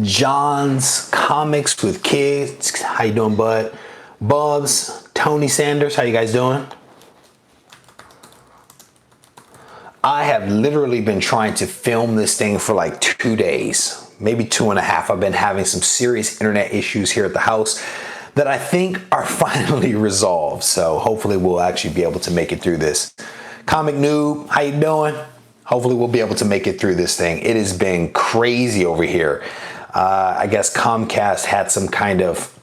John's Comics with Kids. How you doing, bud? Bubs, Tony Sanders, how you guys doing? I have literally been trying to film this thing for like 2 days, maybe 2.5. I've been having some serious internet issues here at the house that I think are finally resolved. So hopefully we'll actually be able to make it through this. Comic Noob, how you doing? Hopefully we'll be able to make it through this thing. It has been crazy over here. I guess Comcast had some kind of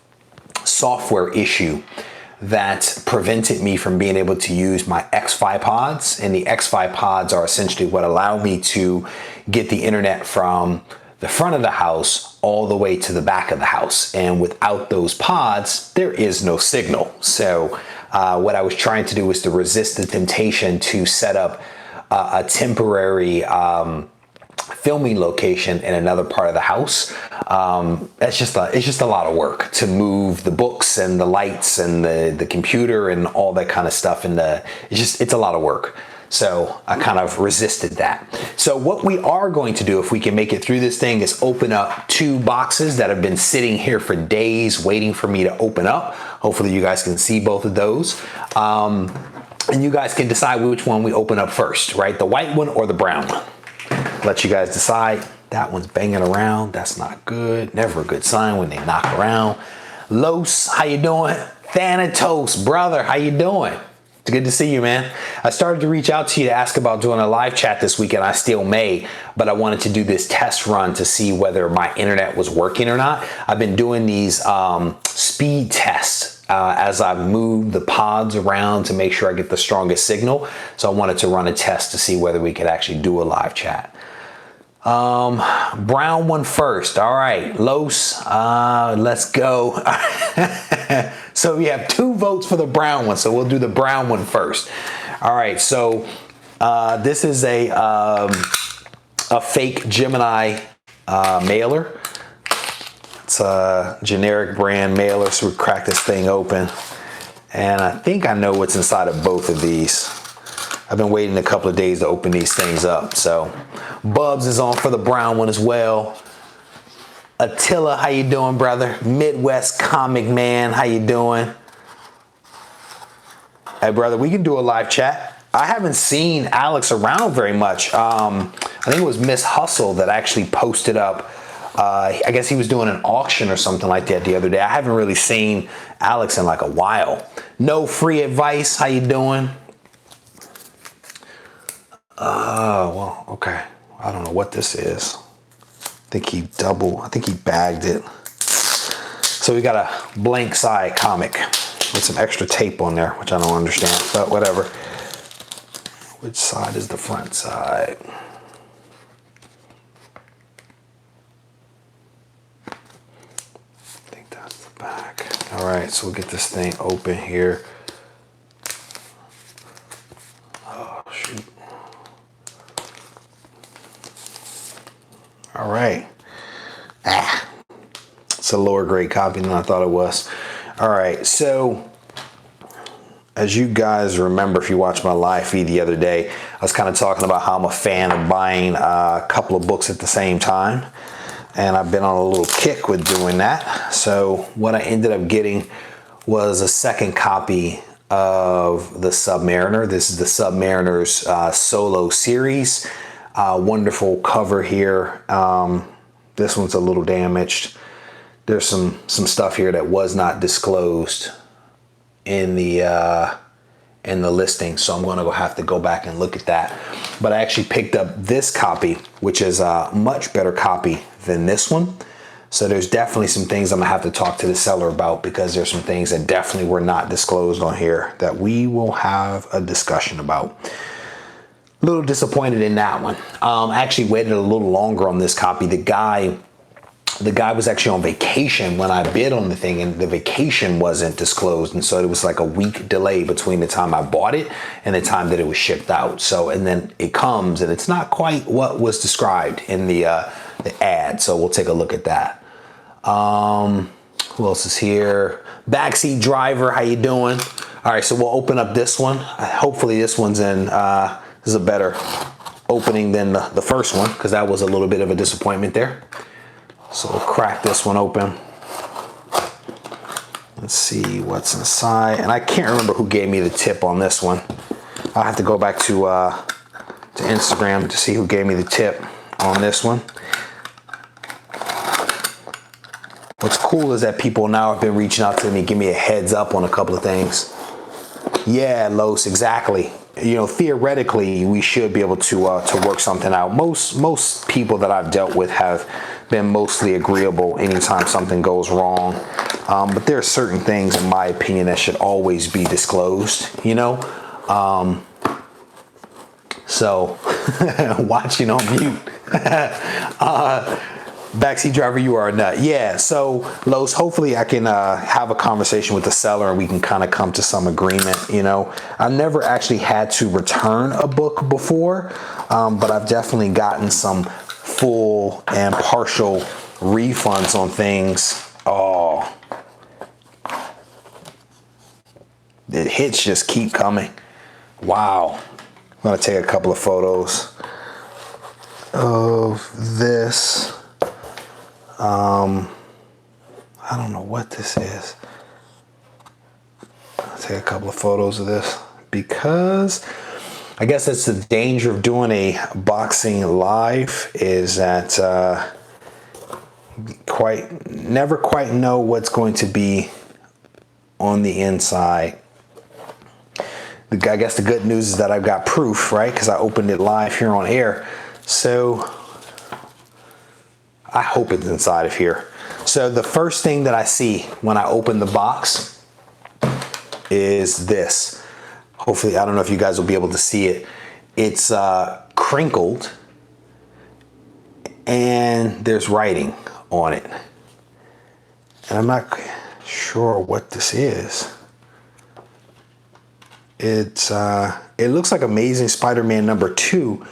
software issue that prevented me from being able to use my X-Fi pods. And the X-Fi pods are essentially what allow me to get the internet from the front of the house all the way to the back of the house. And without those pods, there is no signal. So what I was trying to do was to resist the temptation to set up a temporary filming location in another part of the house. It's just a lot of work to move the books and the lights and the computer and all that kind of stuff. And it's a lot of work. So I kind of resisted that. So what we are going to do, if we can make it through this thing, is open up 2 boxes that have been sitting here for days waiting for me to open up. Hopefully you guys can see both of those. And you guys can decide which one we open up first, right? The white one or the brown one. Let you guys decide. That one's banging around. That's not good. Never a good sign when they knock around. Los, how you doing? Thanatos, brother, how you doing? It's good to see you, man. I started to reach out to you to ask about doing a live chat this weekend. I still may, but I wanted to do this test run to see whether my internet was working or not. I've been doing these speed tests as I've moved the pods around to make sure I get the strongest signal. So I wanted to run a test to see whether we could actually do a live chat. Brown one first. All right, Los, let's go. So we have 2 votes for the brown one. So we'll do the brown one first. All right, so this is a fake Gemini mailer. It's a generic brand mailer. So we crack this thing open. And I think I know what's inside of both of these. I've been waiting a couple of days to open these things up. So Bubs is on for the brown one as well. Attila, how you doing, brother? Midwest Comic Man, how you doing? Hey, brother, we can do a live chat. I haven't seen Alex around very much. I think it was Miss Hustle that actually posted up. I guess he was doing an auction or something like that the other day. I haven't really seen Alex in like a while. No Free Advice, how you doing? Well, okay. I don't know what this is. I think he bagged it. So we got a blank side comic with some extra tape on there, which I don't understand, but whatever. Which side is the front side? I think that's the back. All right, so we'll get this thing open here. Oh, shoot. All right. It's a lower grade copy than I thought it was. All right, so as you guys remember, if you watched my live feed the other day, I was kind of talking about how I'm a fan of buying a couple of books at the same time. And I've been on a little kick with doing that. So what I ended up getting was a second copy of the Submariner. This is the Submariner's solo series. Wonderful cover here. This one's a little damaged. There's some stuff here that was not disclosed in the listing, so I'm going to have to go back and look at that. But I actually picked up this copy, which is a much better copy than this one. So there's definitely some things I'm gonna have to talk to the seller about, because there's some things that definitely were not disclosed on here that we will have a discussion about. A little disappointed in that one. I actually waited a little longer on this copy. The guy was actually on vacation when I bid on the thing, and the vacation wasn't disclosed. And so it was like a week delay between the time I bought it and the time that it was shipped out. So, and then it comes and it's not quite what was described in the ad. So we'll take a look at that. Who else is here? Backseat Driver, how you doing? All right, so we'll open up this one. Hopefully this one's in, this is a better opening than the first one, because that was a little bit of a disappointment there. So we'll crack this one open. Let's see what's inside. And I can't remember who gave me the tip on this one. I'll have to go back to Instagram to see who gave me the tip on this one. What's cool is that people now have been reaching out to me, give me a heads up on a couple of things. Yeah, Los, exactly. You know, theoretically, we should be able to work something out. Most people that I've dealt with have been mostly agreeable anytime something goes wrong. But there are certain things, in my opinion, that should always be disclosed, you know? So, watching on mute. Backseat driver, you are a nut. Yeah, so Los, hopefully I can have a conversation with the seller and we can kind of come to some agreement, you know. I've never actually had to return a book before, but I've definitely gotten some full and partial refunds on things. Oh, the hits just keep coming. Wow. I'm gonna take a couple of photos of this. I don't know what this is. I'll take a couple of photos of this because I guess that's the danger of doing a boxing live, is that never quite know what's going to be on the inside. I guess the good news is that I've got proof, right? Because I opened it live here on air. So I hope it's inside of here. So the first thing that I see when I open the box is this. Hopefully, I don't know if you guys will be able to see it. It's crinkled and there's writing on it. And I'm not sure what this is. It looks like Amazing Spider-Man #2,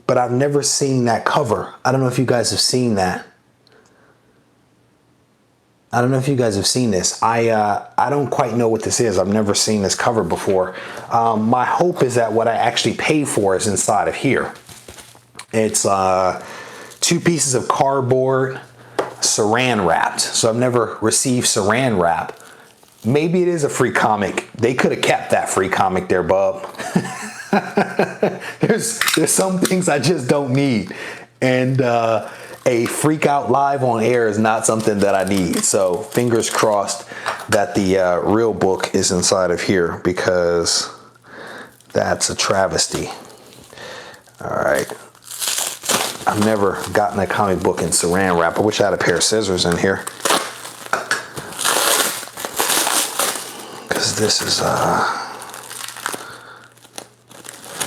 but I've never seen that cover. I don't know if you guys have seen that. I don't know if you guys have seen this. I don't quite know what this is. I've never seen this cover before. My hope is that what I actually paid for is inside of here. It's 2 pieces of cardboard, saran wrapped. So I've never received saran wrap. Maybe it is a free comic. They could have kept that free comic there, bub. There's some things I just don't need. And a freak out live on air is not something that I need. So fingers crossed that the real book is inside of here, because that's a travesty. All right. I've never gotten a comic book in saran wrap. I wish I had a pair of scissors in here. Because this is, I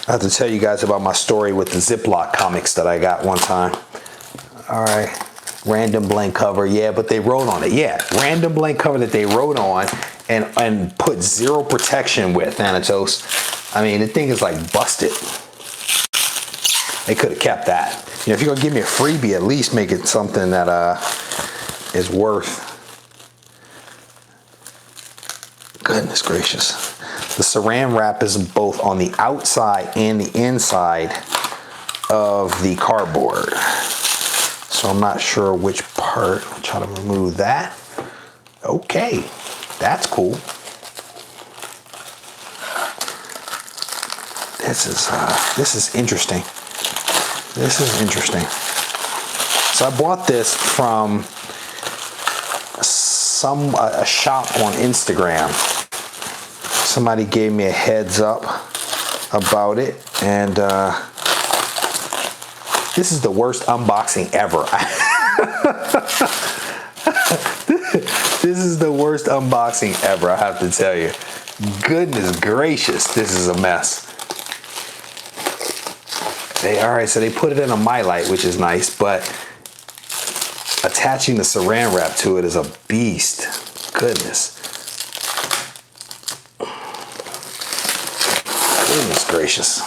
have to tell you guys about my story with the Ziploc comics that I got one time. All right, random blank cover, yeah, but they wrote on it. Yeah, random blank cover that they wrote on and put 0 protection with, Thanatos. I mean, the thing is like busted. They could have kept that. You know, if you're gonna give me a freebie, at least make it something that is worth. Goodness gracious. The saran wrap is both on the outside and the inside of the cardboard. So I'm not sure which part. I'll try to remove that. Okay, that's cool. This is interesting. This is interesting. So I bought this from a shop on Instagram. Somebody gave me a heads up about it, and this is the worst unboxing ever. This is the worst unboxing ever, I have to tell you. Goodness gracious, this is a mess. All right, so they put it in a mylight, which is nice, but attaching the saran wrap to it is a beast. Goodness. Goodness gracious.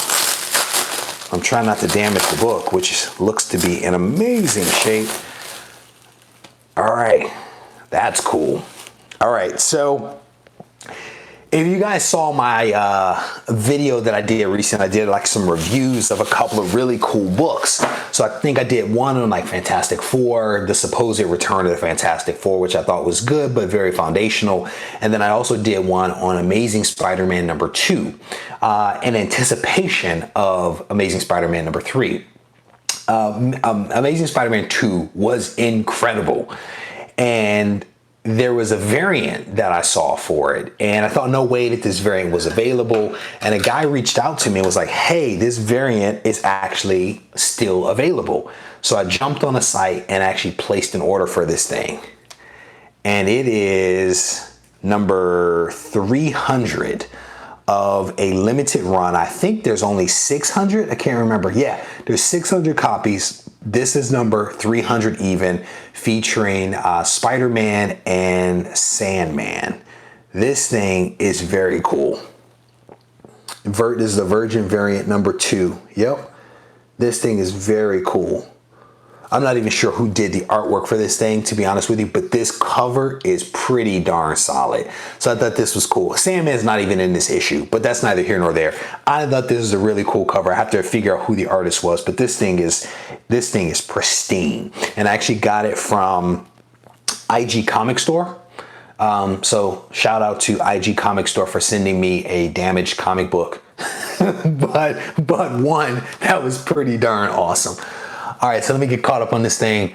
I'm trying not to damage the book, which looks to be in amazing shape. All right, that's cool. All right, so If you guys saw my video that I did recently, I did like some reviews of a couple of really cool books. So I think I did one on like Fantastic Four, the supposed return of the Fantastic Four, which I thought was good, but very foundational. And then I also did one on Amazing Spider-Man #2, in anticipation of Amazing Spider-Man #3. Amazing Spider-Man 2 was incredible. And there was a variant that I saw for it, and I thought, no way that this variant was available. And a guy reached out to me and was like, hey, this variant is actually still available. So I jumped on a site and actually placed an order for this thing. And it is number 300 of a limited run. I think there's only 600. I can't remember. Yeah, there's 600 copies. This is number 300 even, featuring Spider-Man and Sandman. This thing is very cool. This is the Virgin variant #2. Yep. This thing is very cool. I'm not even sure who did the artwork for this thing, to be honest with you, but this cover is pretty darn solid. So I thought this was cool. Sandman's not even in this issue, but that's neither here nor there. I thought this is a really cool cover. I have to figure out who the artist was, but this thing is pristine. And I actually got it from IG Comic Store. So shout out to IG Comic Store for sending me a damaged comic book. but one that was pretty darn awesome. All right, so let me get caught up on this thing.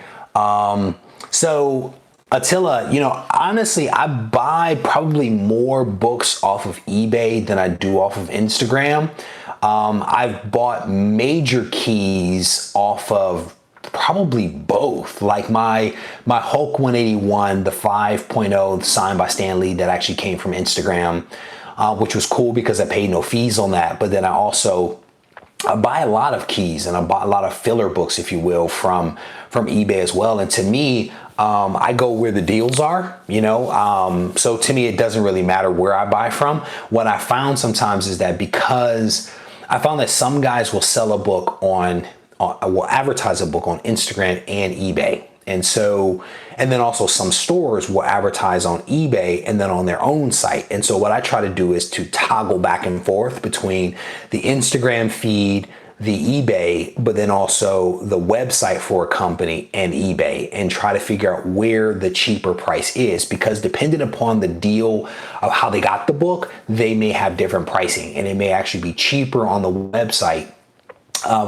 So Attila, honestly, I buy probably more books off of eBay than I do off of Instagram. I've bought major keys off of probably both. Like my Hulk 181, the 5.0 signed by Stan Lee, that actually came from Instagram, which was cool because I paid no fees on that. But then I buy a lot of keys, and I buy a lot of filler books, if you will, from eBay as well. And to me, I go where the deals are, so to me, it doesn't really matter where I buy from. What I found sometimes is that because I found that some guys will sell a book will advertise a book on Instagram and eBay. And then also some stores will advertise on eBay and then on their own site. And so what I try to do is to toggle back and forth between the Instagram feed, the eBay, but then also the website for a company and eBay, and try to figure out where the cheaper price is, because depending upon the deal of how they got the book, they may have different pricing, and it may actually be cheaper on the website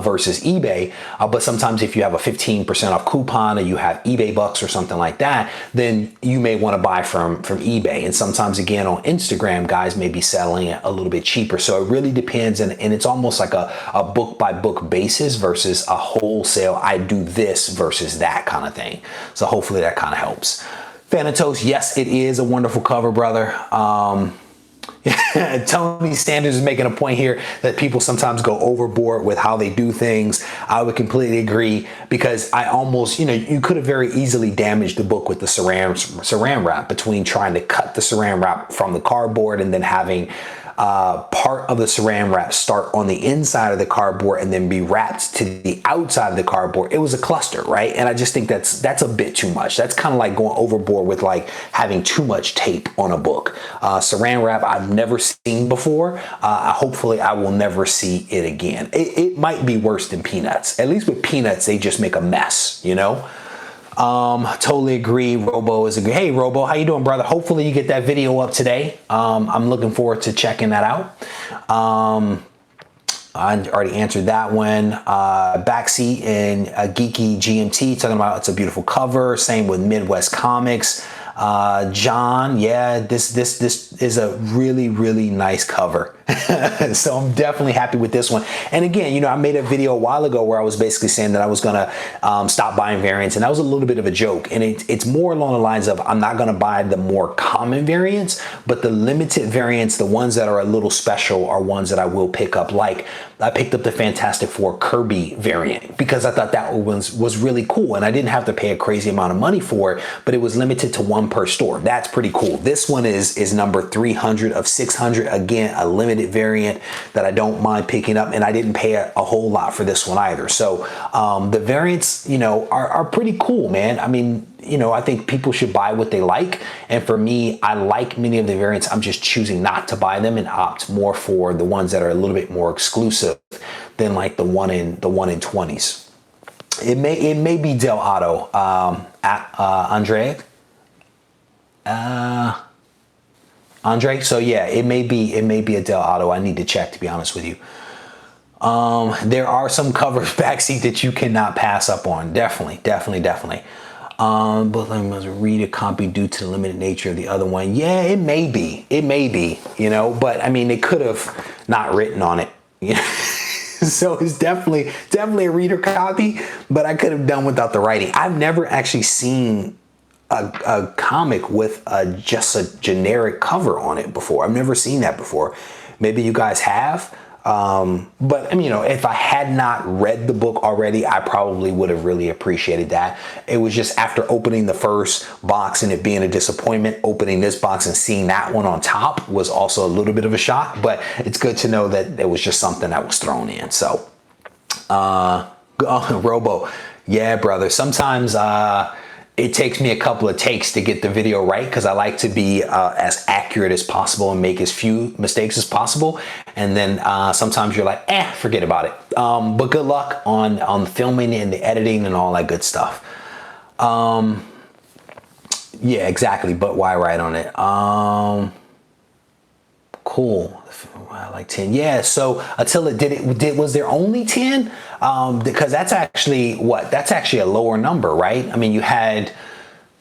versus eBay. But sometimes if you have a 15% off coupon, or you have eBay bucks or something like that, then you may want to buy from eBay. And sometimes again on Instagram, guys may be selling it a little bit cheaper. So it really depends. And it's almost like a book by book basis versus a wholesale, I do this versus that kind of thing. So hopefully that kind of helps. Thanatos, yes, it is a wonderful cover, brother. Tony Sanders is making a point here that people sometimes go overboard with how they do things. I would completely agree, because I almost, you could have very easily damaged the book with the saran wrap, between trying to cut the saran wrap from the cardboard and then having part of the saran wrap start on the inside of the cardboard and then be wrapped to the outside of the cardboard. It was a cluster, right? And I just think that's a bit too much. That's kind of like going overboard with like having too much tape on a book. Saran wrap I've never seen before. Hopefully I will never see it again. It might be worse than peanuts. At least with peanuts, they just make a mess, Totally agree. Robo is a hey Robo, how you doing, brother? Hopefully you get that video up today. I'm looking forward to checking that out. I already answered that one. Backseat and Geeky GMT talking about it's a beautiful cover. Same with Midwest Comics. John, yeah, this is a really, really nice cover. So I'm definitely happy with this one. And again, I made a video a while ago where I was basically saying that I was gonna stop buying variants, and that was a little bit of a joke. And it's more along the lines of, I'm not gonna buy the more common variants, but the limited variants, the ones that are a little special, are ones that I will pick up. Like I picked up the Fantastic Four Kirby variant because I thought that was really cool, and I didn't have to pay a crazy amount of money for it, but it was limited to one per store. That's pretty cool. This one is number 300 of 600. Again, a limited limited variant that I don't mind picking up, and I didn't pay a whole lot for this one either. So the variants, you know, are pretty cool, man. I mean, you know, I think people should buy what they like, and for me, I like many of the variants. I'm just choosing not to buy them and opt more for the ones that are a little bit more exclusive than like the one in 20s. It may be Del Auto, Andre. Andre. So yeah, it may be a Del Auto. I need to check, to be honest with you. There are some covers backseat that you cannot pass up on. Definitely. But I must read a copy due to the limited nature of the other one. Yeah, it may be, you know, but I mean, they could have not written on it. You know? So it's definitely a reader copy, but I could have done without the writing. I've never actually seen a comic with just a generic cover on it before. I've never seen that before. Maybe you guys have. But I mean, you know, if I had not read the book already, I probably would have really appreciated that. It was just after opening the first box and it being a disappointment, opening this box and seeing that one on top was also a little bit of a shock, but it's good to know that it was just something that was thrown in. So, Robo. Yeah, brother. Sometimes, it takes me a couple of takes to get the video right, because I like to be as accurate as possible and make as few mistakes as possible. And then sometimes you're like, forget about it. But good luck on filming and the editing and all that good stuff. Yeah, exactly. But why write on it? Cool. Like 10. Yeah. So Attila, was there only 10? Because that's actually that's actually a lower number, right? I mean, you had,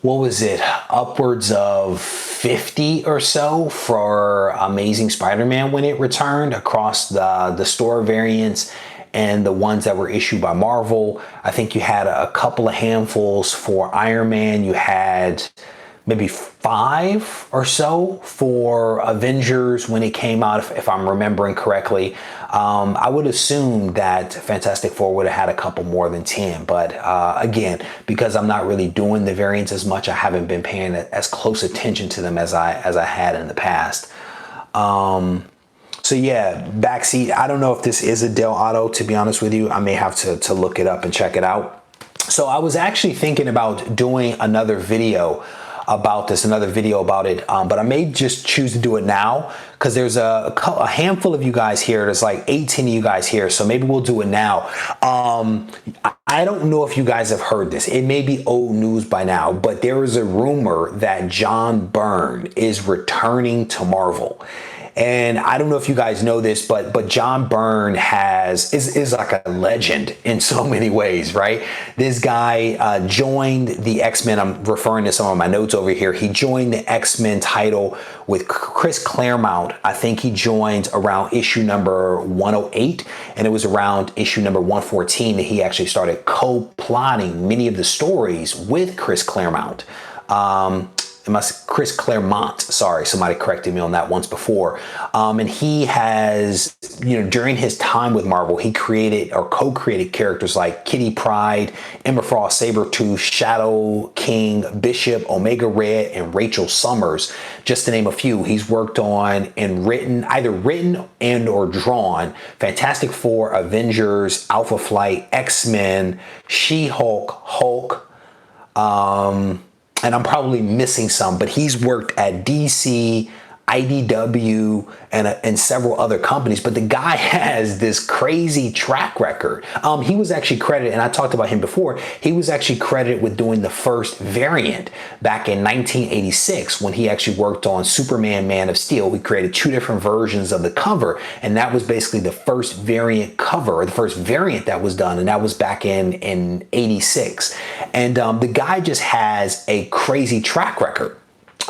what was it? Upwards of 50 or so for Amazing Spider-Man when it returned across the store variants and the ones that were issued by Marvel. I think you had a couple of handfuls for Iron Man. You had maybe 5 or so for Avengers when it came out, if I'm remembering correctly. I would assume that Fantastic Four would have had a couple more than 10, but again, because I'm not really doing the variants as much, I haven't been paying as close attention to them as I had in the past. So yeah, backseat. I don't know if this is a Del Auto, to be honest with you. I may have to look it up and check it out. So I was actually thinking about doing another video about this, but I may just choose to do it now because there's a handful of you guys here. There's like 18 of you guys here, so maybe we'll do it now. I don't know if you guys have heard this. It may be old news by now, but there is a rumor that John Byrne is returning to Marvel. And I don't know if you guys know this, but John Byrne is like a legend in so many ways, right? This guy joined the X-Men. I'm referring to some of my notes over here. He joined the X-Men title with Chris Claremont. I think he joined around issue number 108, and it was around issue number 114 that he actually started co-plotting many of the stories with Chris Claremont. Chris Claremont, sorry, somebody corrected me on that once before. And he has, you know, during his time with Marvel, he created or co-created characters like Kitty Pryde, Emma Frost, Sabretooth, Shadow King, Bishop, Omega Red, and Rachel Summers, just to name a few. He's worked on and either written and or drawn Fantastic Four, Avengers, Alpha Flight, X-Men, She-Hulk, Hulk, and I'm probably missing some, but he's worked at DC, IDW, and several other companies. But the guy has this crazy track record. He was actually credited, and I talked about him before, he was actually credited with doing the first variant back in 1986 when he actually worked on Superman Man of Steel. We created 2 different versions of the cover, and that was basically the first variant cover, or the first variant that was done, and that was back in 86. And the guy just has a crazy track record.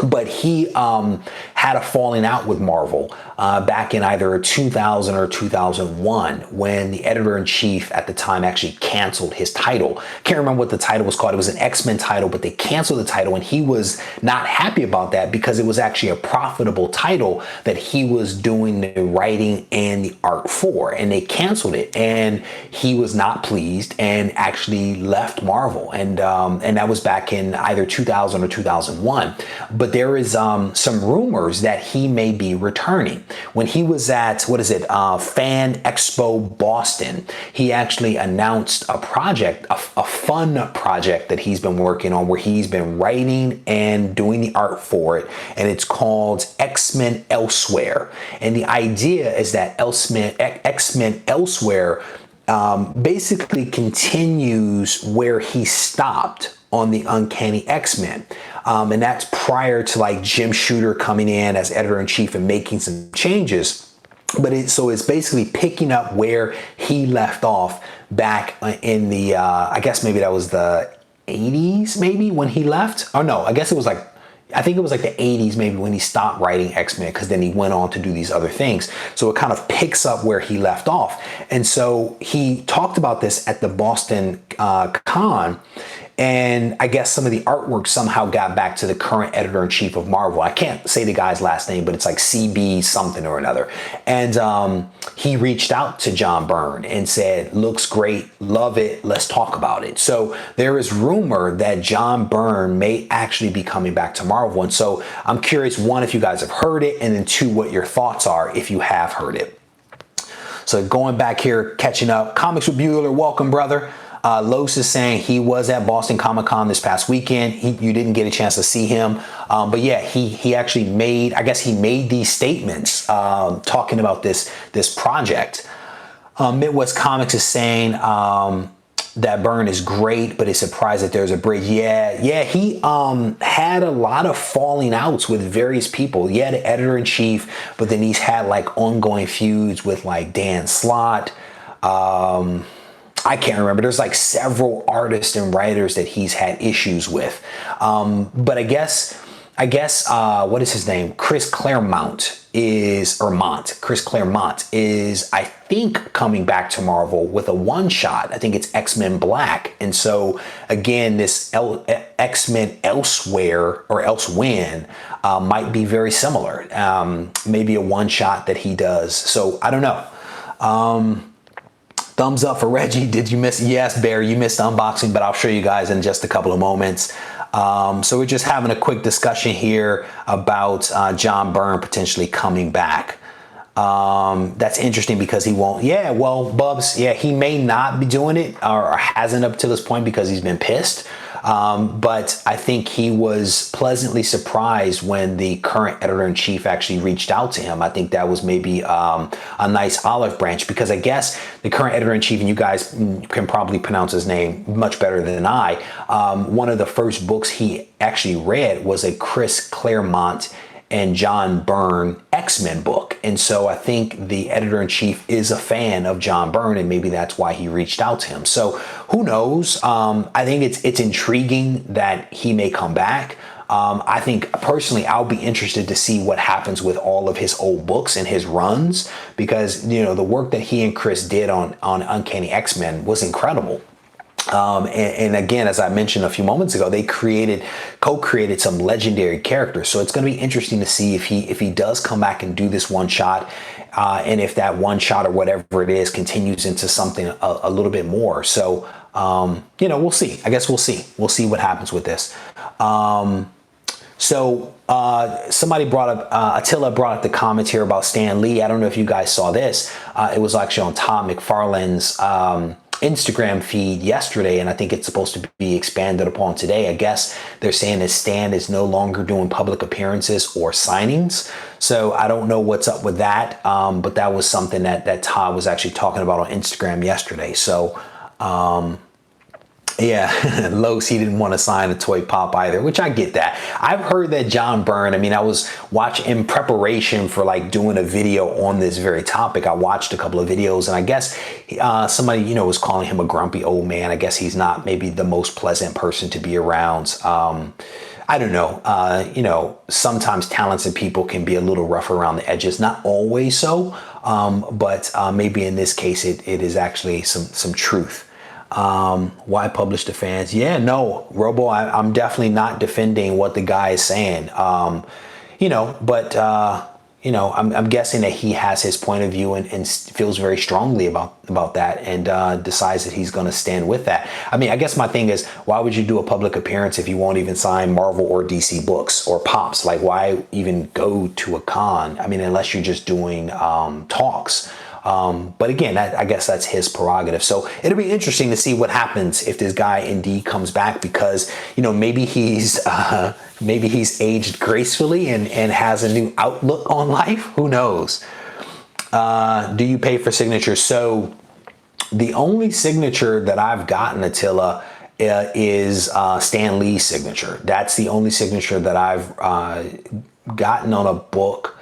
But he had a falling out with Marvel back in either 2000 or 2001 when the editor-in-chief at the time actually canceled his title. Can't remember what the title was called. It was an X-Men title, but they canceled the title, and he was not happy about that because it was actually a profitable title that he was doing the writing and the art for, and they canceled it, and he was not pleased and actually left Marvel, and that was back in either 2000 or 2001. But there is some rumors rumors that he may be returning. When he was at, Fan Expo Boston, he actually announced a project, a fun project that he's been working on, where he's been writing and doing the art for it, and it's called X-Men Elsewhere. And the idea is that X-Men Elsewhere basically continues where he stopped on the Uncanny X-Men. And that's prior to like Jim Shooter coming in as editor-in-chief and making some changes. But it's basically picking up where he left off back in the, I guess maybe that was the 80s, maybe, when he left. Oh no, I think it was like the 80s maybe when he stopped writing X-Men, because then he went on to do these other things. So it kind of picks up where he left off. And so he talked about this at the Boston Con. And I guess some of the artwork somehow got back to the current editor-in-chief of Marvel. I can't say the guy's last name, but it's like CB something or another. And he reached out to John Byrne and said, looks great, love it, let's talk about it. So there is rumor that John Byrne may actually be coming back to Marvel. And so I'm curious, one, if you guys have heard it, and then two, what your thoughts are if you have heard it. So going back here, catching up, Comics with Bueller, welcome, brother. Los is saying he was at Boston Comic-Con this past weekend. You didn't get a chance to see him. But yeah, he actually made, I guess he made these statements talking about this project. Midwest Comics is saying that Byrne is great, but is surprised that there's a bridge. Yeah, he had a lot of falling outs with various people. Yeah, the editor-in-chief, but then he's had like ongoing feuds with like Dan Slott. I can't remember. There's like several artists and writers that he's had issues with. But I guess, what is his name? Chris Claremont is, I think, coming back to Marvel with a one-shot. I think it's X-Men Black. And so, again, this X-Men Elsewhere or Elsewhen might be very similar. Maybe a one-shot that he does. So, I don't know. Thumbs up for Reggie. Did you miss? Yes, Bear, you missed the unboxing, but I'll show you guys in just a couple of moments. So we're just having a quick discussion here about John Byrne potentially coming back. That's interesting because he won't. Yeah, well, Bubs, yeah, he may not be doing it or hasn't up to this point because he's been pissed. But I think he was pleasantly surprised when the current editor-in-chief actually reached out to him. I think that was maybe a nice olive branch, because I guess the current editor-in-chief, and you guys can probably pronounce his name much better than I, one of the first books he actually read was a Chris Claremont and John Byrne X-Men book. And so I think the editor-in-chief is a fan of John Byrne, and maybe that's why he reached out to him. So who knows? I think it's intriguing that he may come back. I think personally, I'll be interested to see what happens with all of his old books and his runs, because, you know, the work that he and Chris did on Uncanny X-Men was incredible. And again, as I mentioned a few moments ago, they co-created some legendary characters. So it's going to be interesting to see if he does come back and do this one shot, and if that one shot or whatever it is continues into something a little bit more. So you know, we'll see. I guess we'll see. We'll see what happens with this. Somebody brought up, Attila brought up the comments here about Stan Lee. I don't know if you guys saw this. It was actually on Todd McFarlane's Instagram feed yesterday, and I think it's supposed to be expanded upon today. I guess they're saying that Stan is no longer doing public appearances or signings. So I don't know what's up with that, but that was something that Todd was actually talking about on Instagram yesterday. So yeah, Los, he didn't want to sign a toy pop either, which I get that. I've heard that John Byrne, I mean, I was watching in preparation for like doing a video on this very topic. I watched a couple of videos, and I guess somebody, you know, was calling him a grumpy old man. I guess he's not maybe the most pleasant person to be around. I don't know. You know, sometimes talented people can be a little rough around the edges. Not always so, but maybe in this case, it is actually some truth. Why publish to fans? Yeah, no, Robo, I'm definitely not defending what the guy is saying. You know, but I'm guessing that he has his point of view and feels very strongly about that, and decides that he's going to stand with that. I mean, I guess my thing is, why would you do a public appearance if you won't even sign Marvel or DC books or Pops? Like, why even go to a con? I mean, unless you're just doing talks. But again, I guess that's his prerogative. So it'll be interesting to see what happens if this guy indeed comes back, because, maybe he's aged gracefully and has a new outlook on life. Who knows? Do you pay for signatures? So the only signature that I've gotten, Attila, is Stan Lee's signature. That's the only signature that I've gotten on a book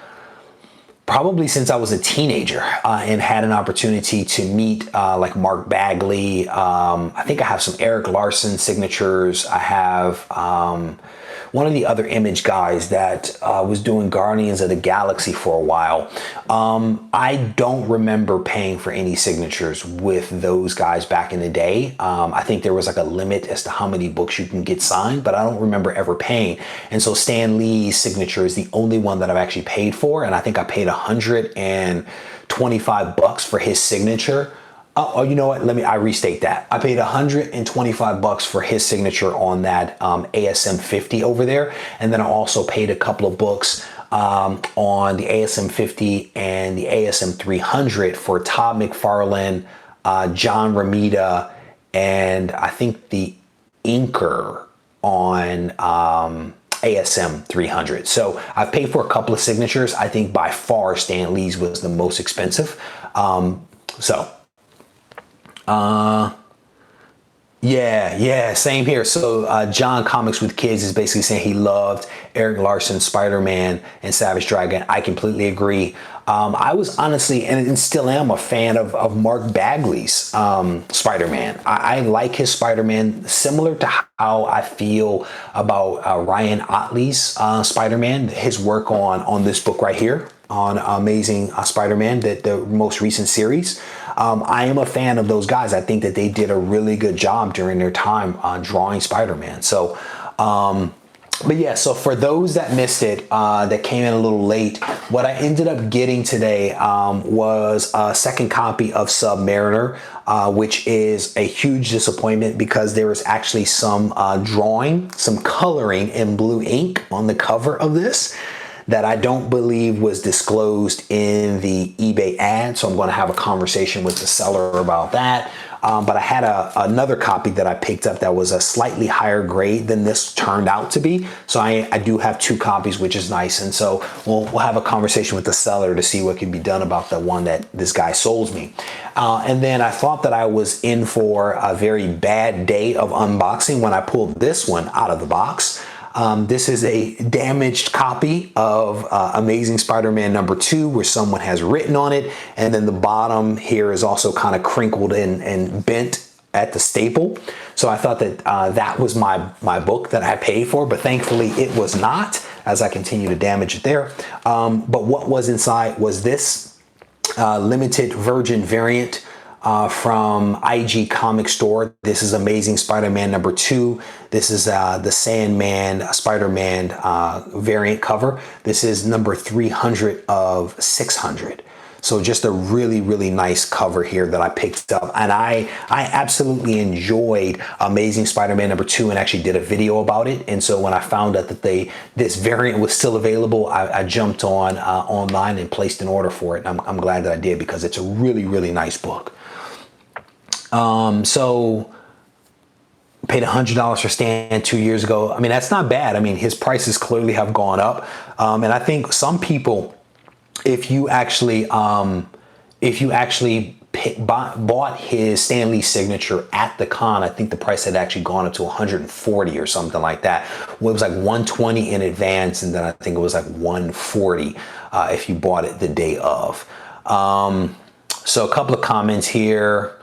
probably since I was a teenager, and had an opportunity to meet like Mark Bagley. I think I have some Eric Larson signatures. I have one of the other Image guys that was doing Guardians of the Galaxy for a while. I don't remember paying for any signatures with those guys back in the day. I think there was like a limit as to how many books you can get signed, but I don't remember ever paying. And so Stan Lee's signature is the only one that I've actually paid for, and I think I paid $125 for his signature. Oh, you know what? I restate that. I paid $125 for his signature on that ASM 50 over there. And then I also paid a couple of books on the ASM 50 and the ASM 300 for Todd McFarlane, John Romita, and I think the inker on ASM 300. So I've paid for a couple of signatures. I think by far Stan Lee's was the most expensive. Yeah, same here. So John Comics with Kids is basically saying he loved Eric Larson, Spider-Man, and Savage Dragon. I completely agree. I was honestly, and still am, a fan of Mark Bagley's Spider-Man. I like his Spider-Man, similar to how I feel about Ryan Ottley's Spider-Man, his work on this book right here, on Amazing Spider-Man, the most recent series. I am a fan of those guys. I think that they did a really good job during their time drawing Spider-Man. So, but yeah, so for those that missed it, that came in a little late, what I ended up getting today was a second copy of Submariner, which is a huge disappointment because there was actually some drawing, some coloring in blue ink on the cover of this that I don't believe was disclosed in the eBay ad. So I'm going to have a conversation with the seller about that. But I had another copy that I picked up that was a slightly higher grade than this turned out to be. So I do have two copies, which is nice. And so we'll have a conversation with the seller to see what can be done about the one that this guy sold me. And then I thought that I was in for a very bad day of unboxing when I pulled this one out of the box. This is a damaged copy of Amazing Spider-Man #2, where someone has written on it, and then the bottom here is also kind of crinkled and bent at the staple. So I thought that that was my book that I paid for, but thankfully it was not, as I continue to damage it there. But what was inside was this limited virgin variant from IG Comic Store. This is Amazing Spider-Man #2. This is the Sandman Spider-Man variant cover. This is number 300 of 600. So just a really, really nice cover here that I picked up. And I absolutely enjoyed Amazing Spider-Man #2 and actually did a video about it. And so when I found out that this variant was still available, I jumped online and placed an order for it. I'm glad that I did, because it's a really, really nice book. So paid $100 for Stan 2 years ago. I mean, that's not bad. I mean, his prices clearly have gone up. And I think some people, if you actually bought his Stan Lee signature at the con, I think the price had actually gone up to 140 or something like that. Well, it was like 120 in advance, and then I think it was like 140 if you bought it the day of. So a couple of comments here.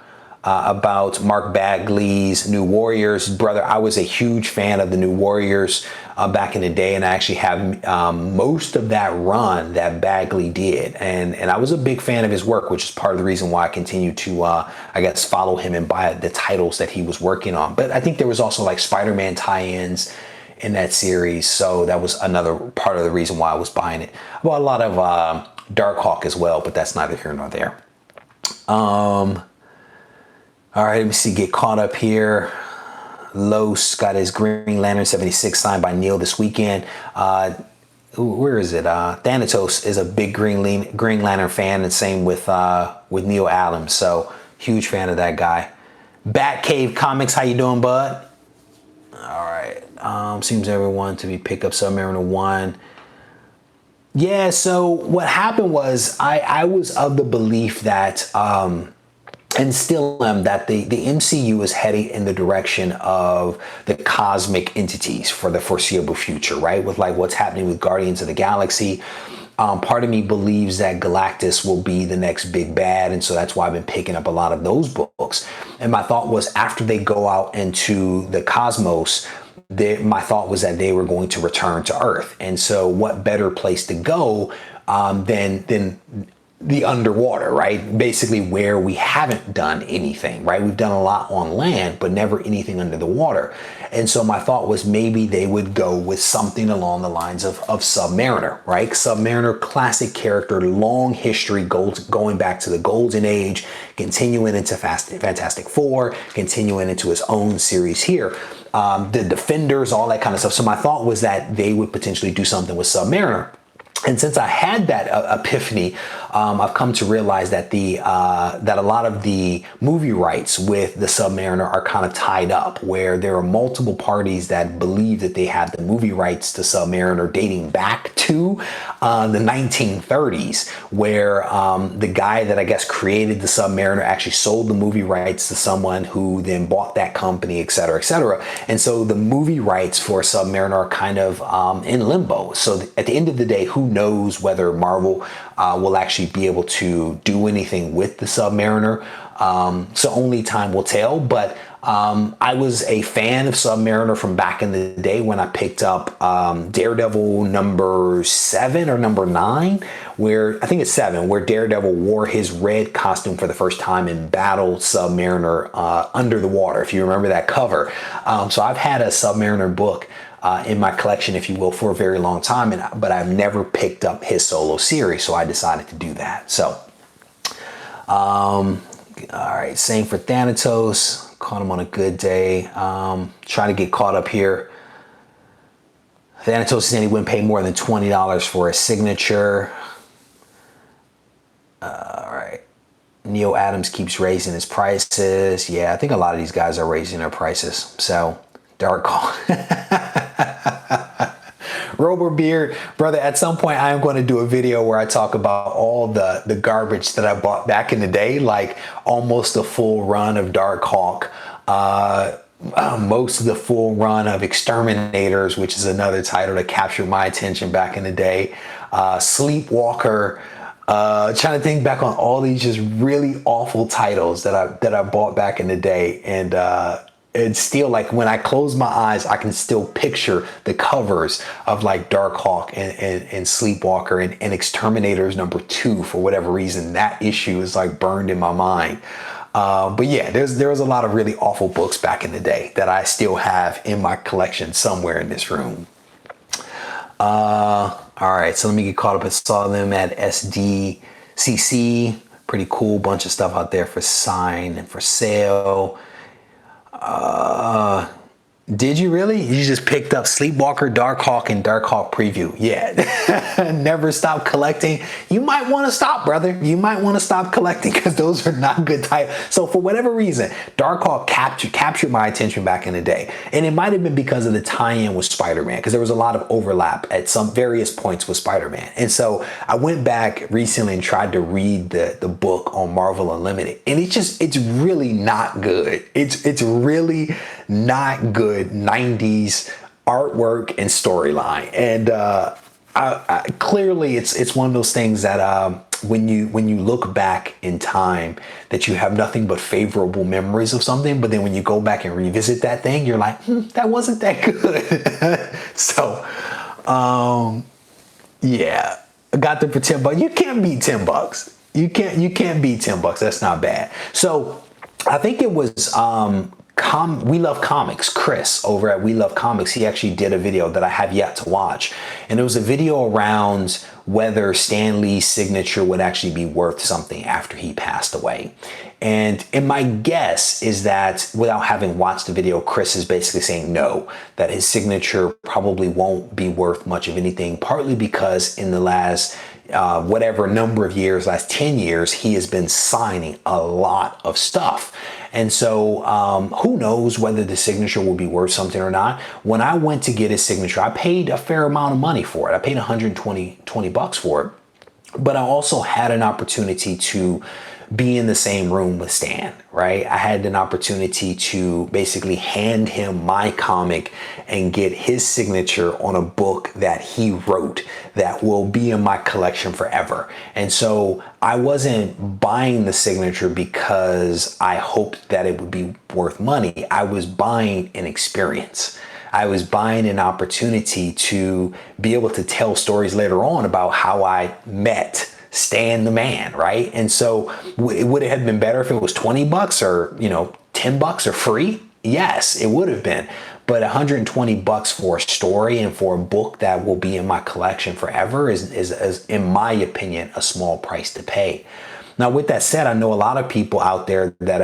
About Mark Bagley's New Warriors. Brother, I was a huge fan of the New Warriors back in the day, and I actually have most of that run that Bagley did. And I was a big fan of his work, which is part of the reason why I continue to, I guess, follow him and buy the titles that he was working on. But I think there was also like Spider-Man tie-ins in that series. So that was another part of the reason why I was buying it. I bought a lot of Darkhawk as well, but that's neither here nor there. All right, let me see, get caught up here. Los got his Green Lantern 76 signed by Neil this weekend. Where is it? Thanatos is a big Green Lantern fan, and same with Neil Adams. So huge fan of that guy. Batcave Comics, how you doing, bud? All right. Seems everyone to be pick up Submariner 1. Yeah, so what happened was I was of the belief that, and still am, that the MCU is heading in the direction of the cosmic entities for the foreseeable future, right? With like what's happening with Guardians of the Galaxy. Part of me believes that Galactus will be the next big bad. And so that's why I've been picking up a lot of those books. And my thought was, after they go out into the cosmos, my thought was that they were going to return to Earth. And so what better place to go than the underwater, right? Basically where we haven't done anything, right? We've done a lot on land, but never anything under the water. And so my thought was maybe they would go with something along the lines of Submariner, right? Submariner, classic character, long history, going back to the Golden Age, continuing into Fantastic Four, continuing into his own series here. The Defenders, all that kind of stuff. So my thought was that they would potentially do something with Submariner. And since I had that epiphany, I've come to realize that that a lot of the movie rights with the Submariner are kind of tied up, where there are multiple parties that believe that they have the movie rights to Submariner dating back to the 1930s, where the guy that I guess created the Submariner actually sold the movie rights to someone who then bought that company, et cetera, et cetera. And so the movie rights for Submariner are kind of in limbo. So at the end of the day, who knows whether Marvel will actually be able to do anything with the Submariner. So only time will tell. But I was a fan of Submariner from back in the day when I picked up Daredevil number 7 or number 9, where I think it's 7, where Daredevil wore his red costume for the first time and battled Submariner under the water, if you remember that cover. So I've had a Submariner book in my collection, if you will, for a very long time, but I've never picked up his solo series, so I decided to do that. So, all right, same for Thanatos. Caught him on a good day. Trying to get caught up here. Thanatos said he wouldn't pay more than $20 for a signature. All right. Neil Adams keeps raising his prices. Yeah, I think a lot of these guys are raising their prices. So, Dark Call. Roberbeard, brother, at some point I am going to do a video where I talk about all the garbage that I bought back in the day, like almost the full run of Darkhawk, most of the full run of Exterminators, which is another title that captured my attention back in the day, Sleepwalker. Trying to think back on all these just really awful titles that I bought back in the day, and it's still like when I close my eyes, I can still picture the covers of like Darkhawk and Sleepwalker and Exterminators number 2. For whatever reason, that issue is like burned in my mind. But yeah, there was a lot of really awful books back in the day that I still have in my collection somewhere in this room. All right, so let me get caught up. I saw them at SDCC. Pretty cool bunch of stuff out there for sign and for sale. Did you really? You just picked up Sleepwalker, Darkhawk, and Darkhawk Preview. Yeah. Never stop collecting. You might want to stop, brother. You might want to stop collecting because those are not good titles. So for whatever reason, Darkhawk captured my attention back in the day. And it might have been because of the tie-in with Spider-Man, because there was a lot of overlap at some various points with Spider-Man. And so I went back recently and tried to read the book on Marvel Unlimited. And it's really not good. It's really not good 90s artwork and storyline. And clearly it's one of those things that when you look back in time, that you have nothing but favorable memories of something, but then when you go back and revisit that thing, you're like, that wasn't that good. So yeah, I got them for $10. You can't beat $10. You can't beat $10. That's not bad. So I think it was We Love Comics, Chris over at We Love Comics, he actually did a video that I have yet to watch. And it was a video around whether Stan Lee's signature would actually be worth something after he passed away. And my guess is that, without having watched the video, Chris is basically saying no, that his signature probably won't be worth much of anything, partly because in the last whatever number of years, last 10 years, he has been signing a lot of stuff. And so who knows whether the signature will be worth something or not. When I went to get his signature, I paid a fair amount of money for it. I paid 120 bucks for it. But I also had an opportunity to be in the same room with Stan, right? I had an opportunity to basically hand him my comic and get his signature on a book that he wrote that will be in my collection forever. And so I wasn't buying the signature because I hoped that it would be worth money. I was buying an experience. I was buying an opportunity to be able to tell stories later on about how I met Stan the man, right? And so would it have been better if it was 20 bucks or, 10 bucks or free? Yes, it would have been. But 120 bucks for a story and for a book that will be in my collection forever is, in my opinion, a small price to pay. Now, with that said, I know a lot of people out there that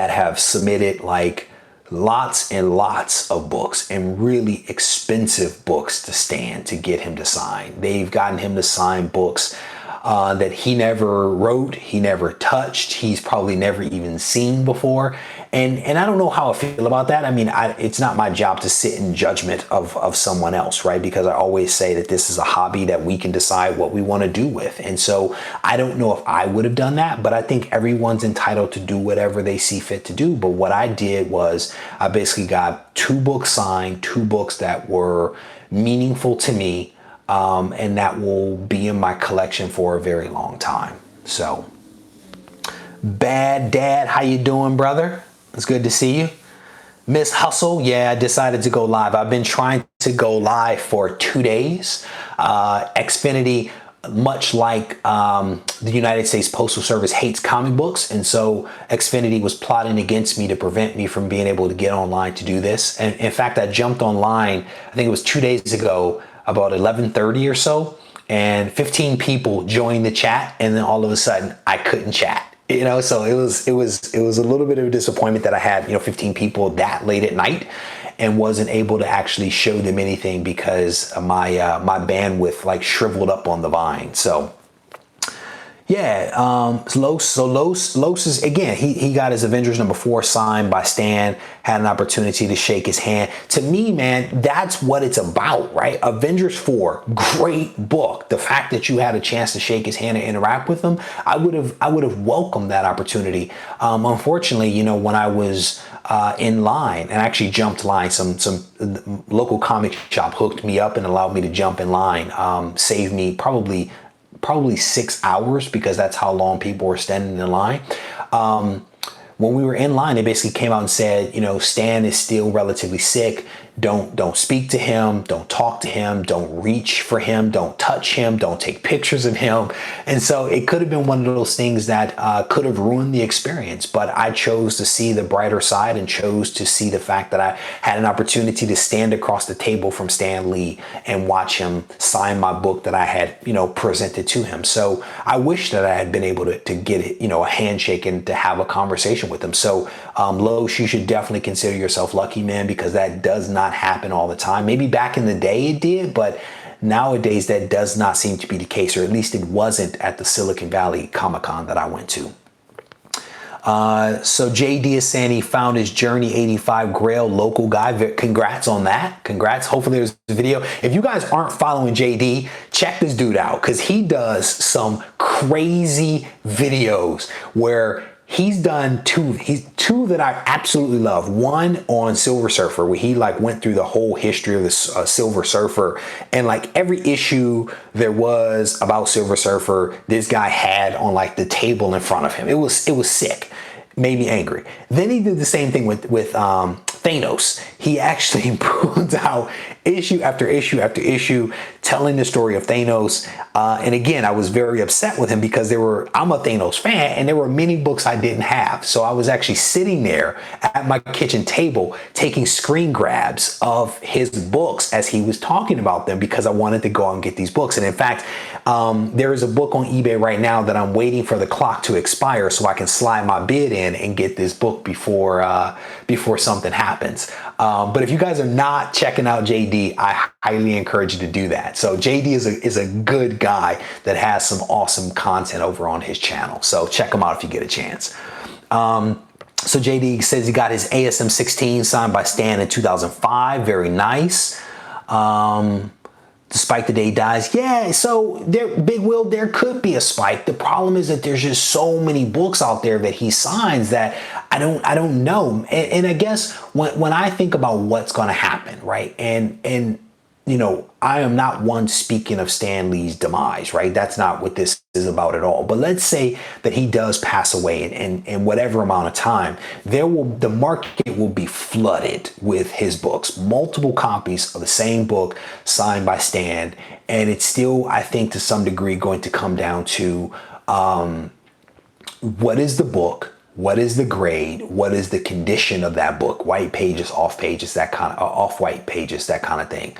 have submitted like lots and lots of books and really expensive books to Stan to get him to sign. They've gotten him to sign books that he never wrote, he never touched, he's probably never even seen before. And I don't know how I feel about that. I mean, it's not my job to sit in judgment of someone else, right? Because I always say that this is a hobby that we can decide what we want to do with. And so I don't know if I would have done that, but I think everyone's entitled to do whatever they see fit to do. But what I did was I basically got 2 books signed, 2 books that were meaningful to me, and that will be in my collection for a very long time. So, Bad Dad, how you doing, brother? It's good to see you. Miss Hustle, yeah, I decided to go live. I've been trying to go live for 2 days. Xfinity, much like the United States Postal Service, hates comic books. And so Xfinity was plotting against me to prevent me from being able to get online to do this. And in fact, I jumped online, I think it was 2 days ago, about 11:30 or so, and 15 people joined the chat, and then all of a sudden I couldn't chat. So it was a little bit of a disappointment that I had 15 people that late at night and wasn't able to actually show them anything because my bandwidth like shriveled up on the vine. So yeah, Los is, again, he got his Avengers #4 signed by Stan, had an opportunity to shake his hand. To me, man, that's what it's about, right? Avengers 4, great book. The fact that you had a chance to shake his hand and interact with him, I would have welcomed that opportunity. Unfortunately, when I was in line and actually jumped line, some local comic shop hooked me up and allowed me to jump in line, saved me probably 6 hours because that's how long people were standing in line. When we were in line, they basically came out and said, Stan is still relatively sick. Don't speak to him. Don't talk to him. Don't reach for him. Don't touch him. Don't take pictures of him. And so it could have been one of those things that could have ruined the experience. But I chose to see the brighter side and chose to see the fact that I had an opportunity to stand across the table from Stan Lee and watch him sign my book that I had, presented to him. So I wish that I had been able to get, a handshake and to have a conversation with him. So Los, you should definitely consider yourself lucky, man, because that does not happen all the time. Maybe back in the day it did, but nowadays that does not seem to be the case, or at least it wasn't at the Silicon Valley Comic-Con that I went to. So JD is saying he found his Journey 85 Grail local guy. Congrats on that. Congrats. Hopefully there's a video. If you guys aren't following JD, check this dude out because he does some crazy videos where he's done two that I absolutely love. One on Silver Surfer, where he went through the whole history of the Silver Surfer, and every issue there was about Silver Surfer, this guy had on the table in front of him. It was sick. Made me angry. Then he did the same thing with Thanos. He actually pulled out issue after issue after issue telling the story of Thanos. And again, I was very upset with him because I'm a Thanos fan and there were many books I didn't have. So I was actually sitting there at my kitchen table taking screen grabs of his books as he was talking about them because I wanted to go out and get these books. And in fact, there is a book on eBay right now that I'm waiting for the clock to expire so I can slide my bid in and get this book before something happens. But if you guys are not checking out JD, I highly encourage you to do that. So JD is a good guy that has some awesome content over on his channel. So check him out if you get a chance. So JD says he got his ASM 16 signed by Stan in 2005. Very nice. Despite the day he dies. Yeah, so Big Will, there could be a spike. The problem is that there's just so many books out there that he signs that I don't know. And I guess when I think about what's going to happen, right? And you know, I am not one speaking of Stan Lee's demise, right? That's not what this is about at all. But let's say that he does pass away in whatever amount of time, the market will be flooded with his books, multiple copies of the same book signed by Stan. And it's still, I think, to some degree going to come down to what is the book? What is the grade? What is the condition of that book? White pages, off pages, that kind of off-white pages, that kind of thing.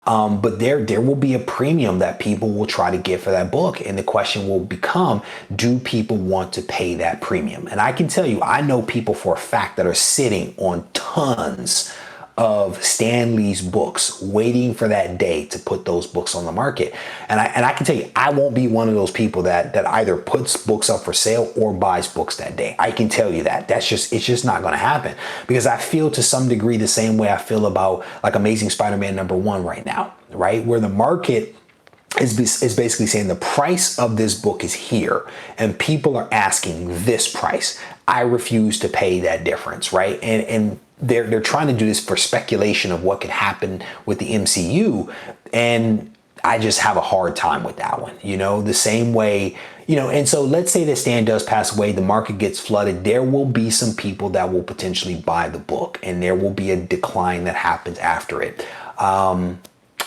But there will be a premium that people will try to get for that book. And the question will become, do people want to pay that premium? And I can tell you, I know people for a fact that are sitting on tons of Stan Lee's books, waiting for that day to put those books on the market. And I can tell you, I won't be one of those people that either puts books up for sale or buys books that day. I can tell you that. It's just not going to happen, because I feel to some degree the same way I feel about like Amazing Spider-Man #1 right now, right? Where the market is basically saying the price of this book is here and people are asking this price. I refuse to pay that difference, right? And they're trying to do this for speculation of what could happen with the MCU. And I just have a hard time with that one, you know, the same way, you know. And so let's say that Stan does pass away, the market gets flooded. There will be some people that will potentially buy the book and there will be a decline that happens after it.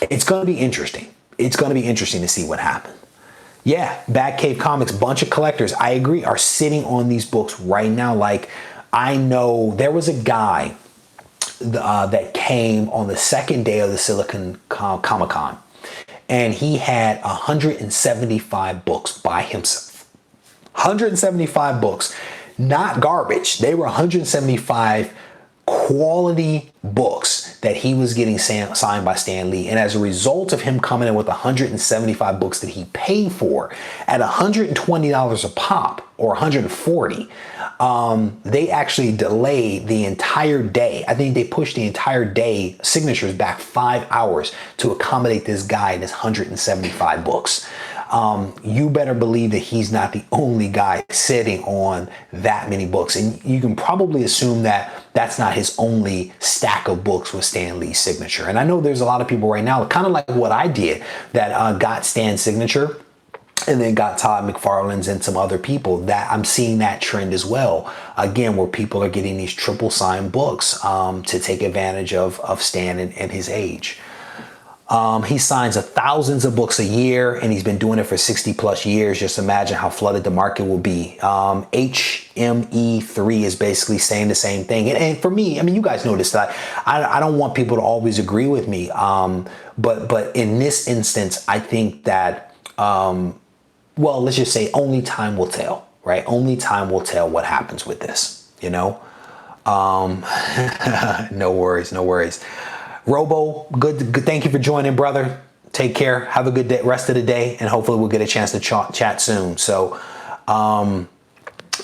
It's going to be interesting. It's going to be interesting to see what happens. Yeah, Batcave Comics, bunch of collectors, I agree, are sitting on these books right now. Like, I know there was a guy that came on the second day of the Silicon Comic-Con, and he had 175 books by himself. 175 books, not garbage. They were 175 quality books that he was getting signed by Stan Lee. And as a result of him coming in with 175 books that he paid for at $120 a pop, or $140, they actually delayed the entire day. I think they pushed the entire day signatures back 5 hours to accommodate this guy and his 175 books. You better believe that he's not the only guy sitting on that many books. And you can probably assume that that's not his only stack of books with Stan Lee's signature. And I know there's a lot of people right now, kind of like what I did, that got Stan's signature and then got Todd McFarlane's and some other people. That I'm seeing that trend as well. Again, where people are getting these triple signed books to take advantage of Stan and his age. He signs thousands of books a year, and he's been doing it for 60 plus years. Just imagine how flooded the market will be. HME3 is basically saying the same thing. And for me, I mean, you guys notice that I don't want people to always agree with me. But in this instance, I think that, well, let's just say only time will tell, right? Only time will tell what happens with this, you know? No worries, no worries. Robo, good. Thank you for joining, brother. Take care. Have a good day, rest of the day, and hopefully we'll get a chance to chat soon. So,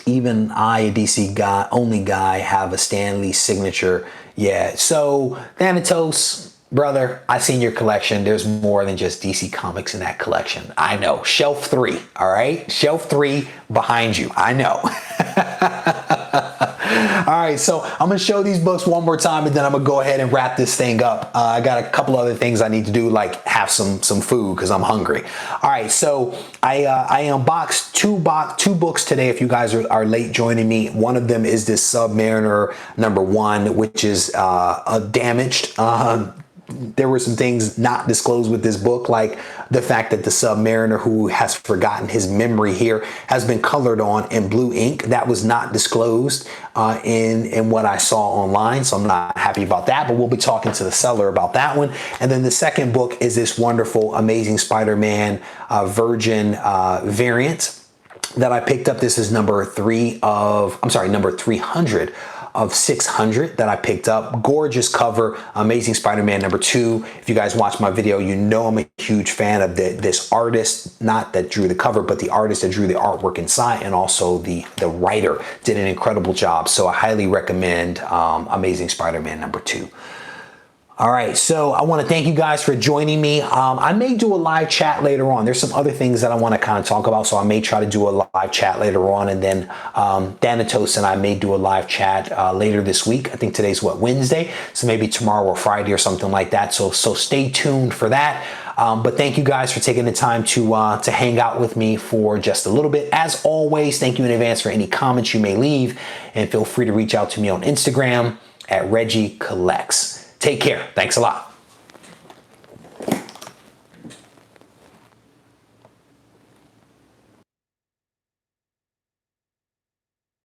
even I, a DC guy, only guy, have a Stan Lee signature. Yeah. So, Thanatos, brother, I seen your collection. There's more than just DC Comics in that collection. I know. Shelf 3. All right. Shelf 3 behind you. I know. All right, so I'm gonna show these books one more time, and then I'm gonna go ahead and wrap this thing up. I got a couple other things I need to do, like have some food because I'm hungry. All right, so I unboxed two books today. If you guys are late joining me, one of them is this Submariner #1, which is damaged. there were some things not disclosed with this book, like the fact that the submariner who has forgotten his memory here has been colored on in blue ink. That was not disclosed in what I saw online, so I'm not happy about that, but we'll be talking to the seller about that one. And then the second book is this wonderful Amazing Spider-Man Virgin variant that I picked up. This is number 300 of 600 that I picked up. Gorgeous cover, Amazing Spider-Man number 2. If you guys watch my video, you know I'm a huge fan of this artist, not that drew the cover, but the artist that drew the artwork inside, and also the writer did an incredible job. So I highly recommend Amazing Spider-Man number 2. All right, so I want to thank you guys for joining me. I may do a live chat later on. There's some other things that I want to kind of talk about, so I may try to do a live chat later on, and then Thanatos and I may do a live chat later this week. I think today's Wednesday, so maybe tomorrow or Friday or something like that. So stay tuned for that. But thank you guys for taking the time to hang out with me for just a little bit. As always, thank you in advance for any comments you may leave, and feel free to reach out to me on Instagram at RegieCollects. Take care. Thanks a lot.